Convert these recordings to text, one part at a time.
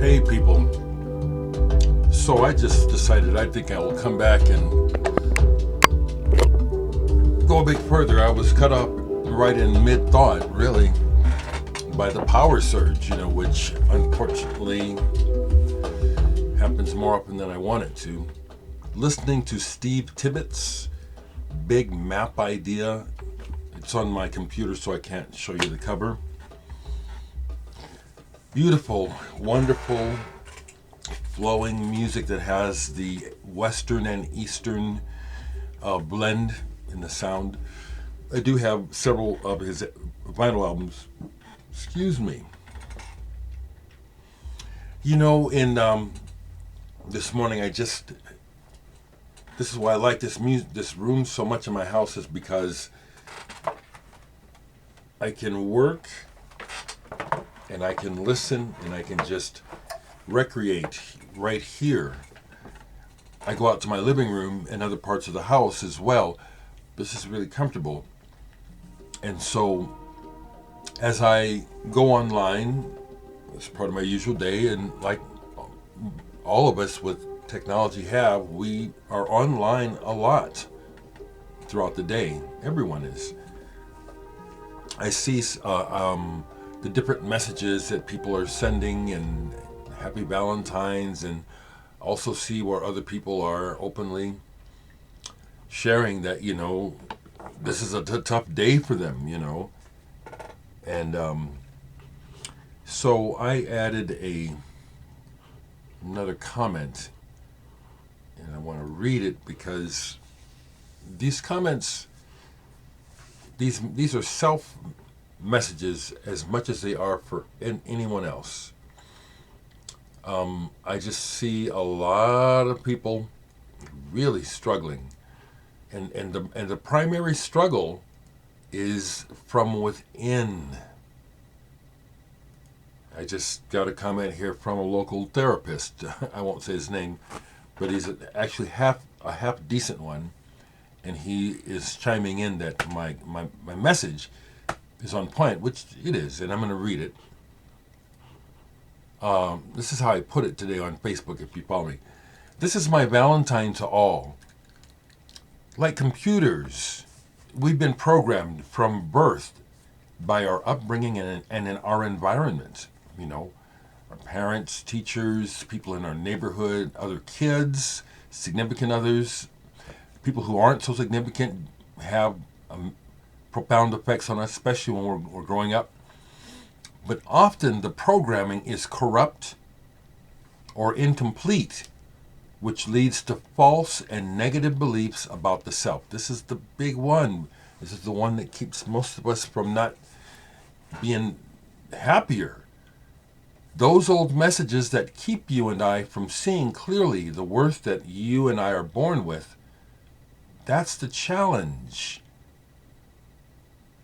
Hey people, so I just decided I think I will come back and go a bit further. I was cut off right in mid-thought, really, by the power surge, which unfortunately happens more often than I want it to. Listening to Steve Tibbetts' big map idea. It's on my computer, so I can't show you the cover. Beautiful, wonderful, flowing music that has the Western and Eastern blend in the sound. I do have several of his vinyl albums. Excuse me. In this morning, this is why I like this room so much in my house, is because I can work and I can listen and I can just recreate right here. I go out to my living room and other parts of the house as well. This is really comfortable. And so as I go online, it's part of my usual day, and like all of us with technology we are online a lot throughout the day. Everyone is. I see the different messages that people are sending, and happy Valentine's, and also see where other people are openly sharing that, this is a tough day for them, And so I added another comment, and I want to read it because these comments, these are self messages as much as they are for anyone else. I just see a lot of people really struggling, and the primary struggle is from within. I just got a comment here from a local therapist. I won't say his name, but he's actually a half decent one, and he is chiming in that my message is on point, which it is, and I'm going to read it. This is how I put it today on Facebook, if you follow me. This is my Valentine to all. Like computers, we've been programmed from birth by our upbringing and in our environment. Our parents, teachers, people in our neighborhood, other kids, significant others, people who aren't so significant have profound effects on us, especially when we're growing up. But often the programming is corrupt or incomplete, which leads to false and negative beliefs about the self. This is the big one. This is the one that keeps most of us from not being happier. Those old messages that keep you and I from seeing clearly the worth that you and I are born with, that's the challenge.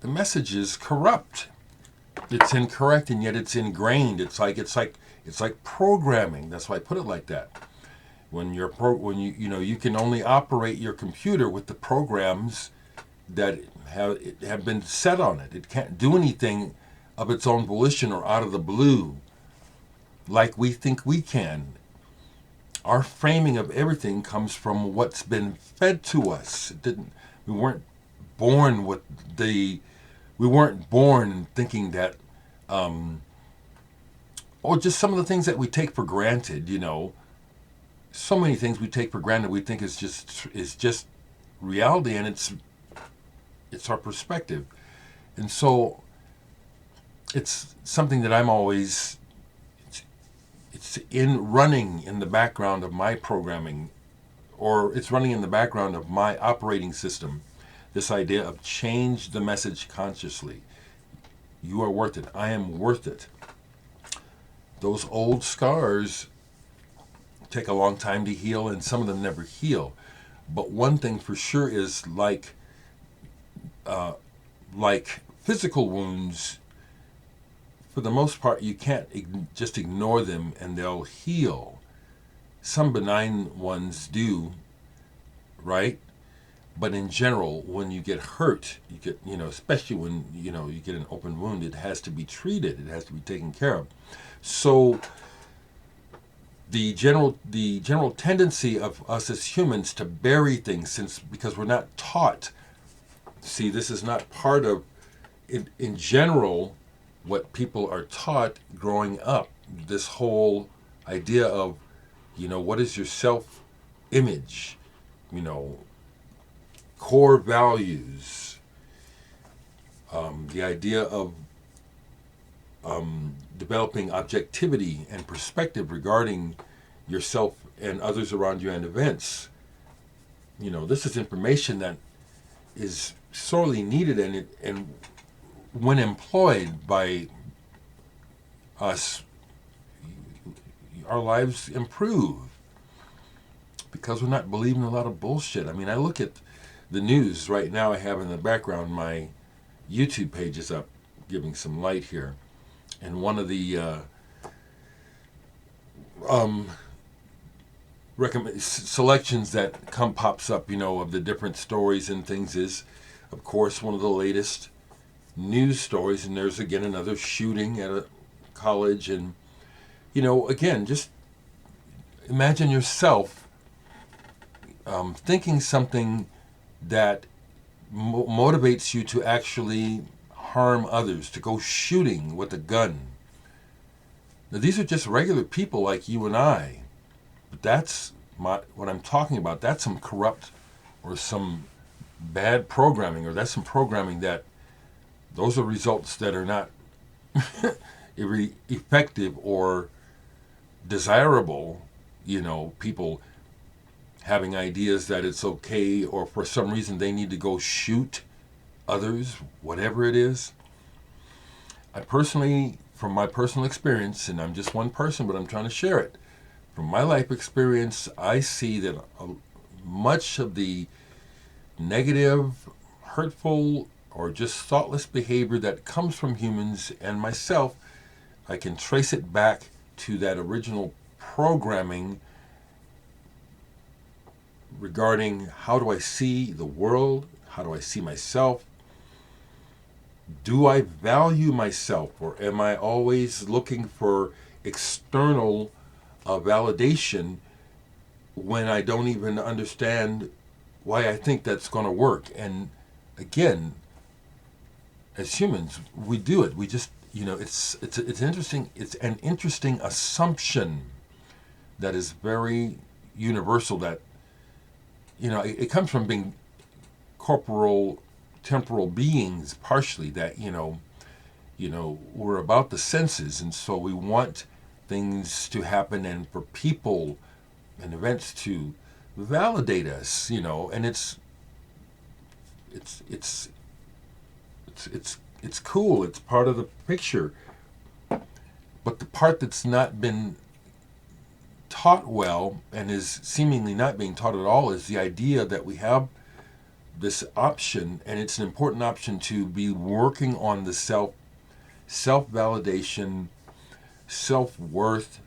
The message is corrupt. It's incorrect, and yet it's ingrained. It's like programming. That's why I put it like that. When you can only operate your computer with the programs that have been set on it. It can't do anything of its own volition or out of the blue like we think we can. Our framing of everything comes from what's been fed to us. We weren't born thinking that, or just some of the things that we take for granted, so many things we take for granted we think is just reality, and it's our perspective. And so it's something that I'm always, it's running in the background of my programming, or it's running in the background of my operating system. This idea of change the message consciously. You are worth it. I am worth it. Those old scars take a long time to heal, and some of them never heal. But one thing for sure is like physical wounds, for the most part, you can't just ignore them and they'll heal. Some benign ones do, right? But in general, when you get hurt, you get, especially when, you get an open wound, it has to be treated. It has to be taken care of. So the general tendency of us as humans to bury things because we're not taught. See, this is not part of in general what people are taught growing up. This whole idea of, what is your self image, core values, the idea of developing objectivity and perspective regarding yourself and others around you and events. This is information that is sorely needed, and when employed by us, our lives improve because we're not believing a lot of bullshit. I mean, I look at the news right now. I have in the background my YouTube page is up, giving some light here, and one of the selections that pops up, of the different stories and things is, of course, one of the latest news stories, and there's again another shooting at a college, and again, just imagine yourself thinking something that motivates you to actually harm others, to go shooting with a gun. Now, these are just regular people like you and I, but that's what I'm talking about. That's some corrupt or some bad programming, or that's some programming that those are results that are not effective or desirable. People having ideas that it's okay, or for some reason they need to go shoot others, whatever it is. I personally, from my personal experience, and I'm just one person, but I'm trying to share it. From my life experience, I see that much of the negative, hurtful, or just thoughtless behavior that comes from humans and myself, I can trace it back to that original programming regarding how do I see the world, how do I see myself, do I value myself, or am I always looking for external validation when I don't even understand why I think that's going to work. And again, as humans, we do it. We just, it's interesting. It's an interesting assumption that is very universal. That it comes from being corporal, temporal beings, partially. That we're about the senses, and so we want things to happen and for people and events to validate us. And it's cool. It's part of the picture. But the part that's not been taught well and is seemingly not being taught at all is the idea that we have this option, and it's an important option, to be working on the self-validation, self-worth,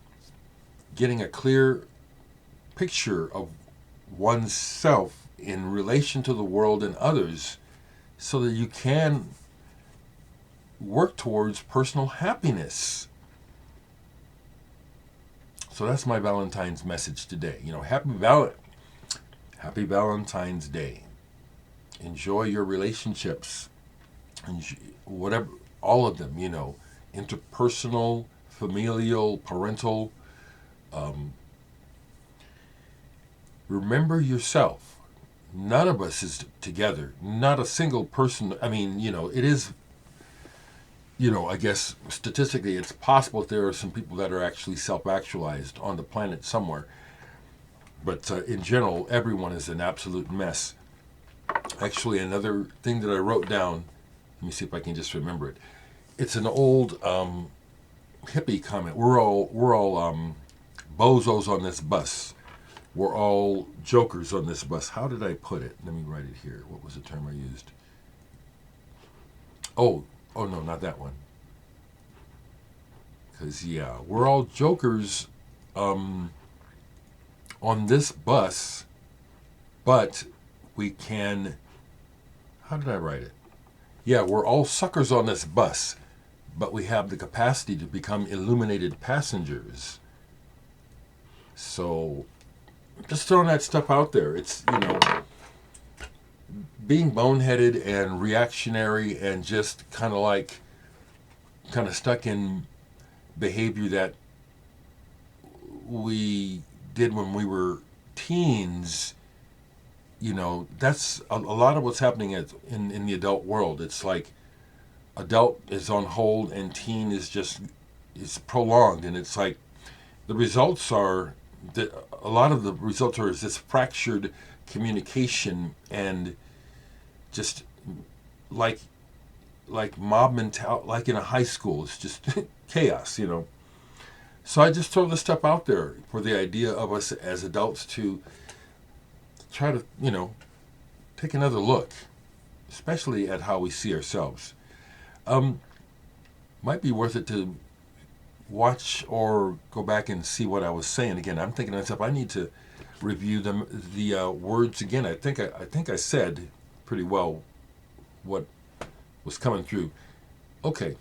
getting a clear picture of oneself in relation to the world and others, so that you can work towards personal happiness. So that's my Valentine's message today. Happy Valentine's Day. Enjoy your relationships, whatever, all of them. Interpersonal, familial, parental. Remember yourself. None of us is together. Not a single person. I mean, it is. I guess statistically it's possible that there are some people that are actually self-actualized on the planet somewhere. But in general, everyone is an absolute mess. Actually, another thing that I wrote down, let me see if I can just remember it. It's an old hippie comment. We're all bozos on this bus. We're all jokers on this bus. How did I put it? Let me write it here. What was the term I used? Oh no, not that one. Because, we're all jokers on this bus, but we can... How did I write it? Yeah, we're all suckers on this bus, but we have the capacity to become illuminated passengers. So just throwing that stuff out there. It's, being boneheaded and reactionary and just kind of stuck in behavior that we did when we were teens. That's a lot of what's happening in the adult world. It's like adult is on hold and teen is prolonged, and it's like the results are that a lot of the results are is this fractured communication and just like mob mentality, like in a high school. It's just chaos. So I just throw this stuff out there for the idea of us as adults to try to take another look, especially at how we see ourselves. Might be worth it to watch or go back and see what I was saying again. I'm thinking to myself, I need to review the words again. I think I said pretty well what was coming through. Okay,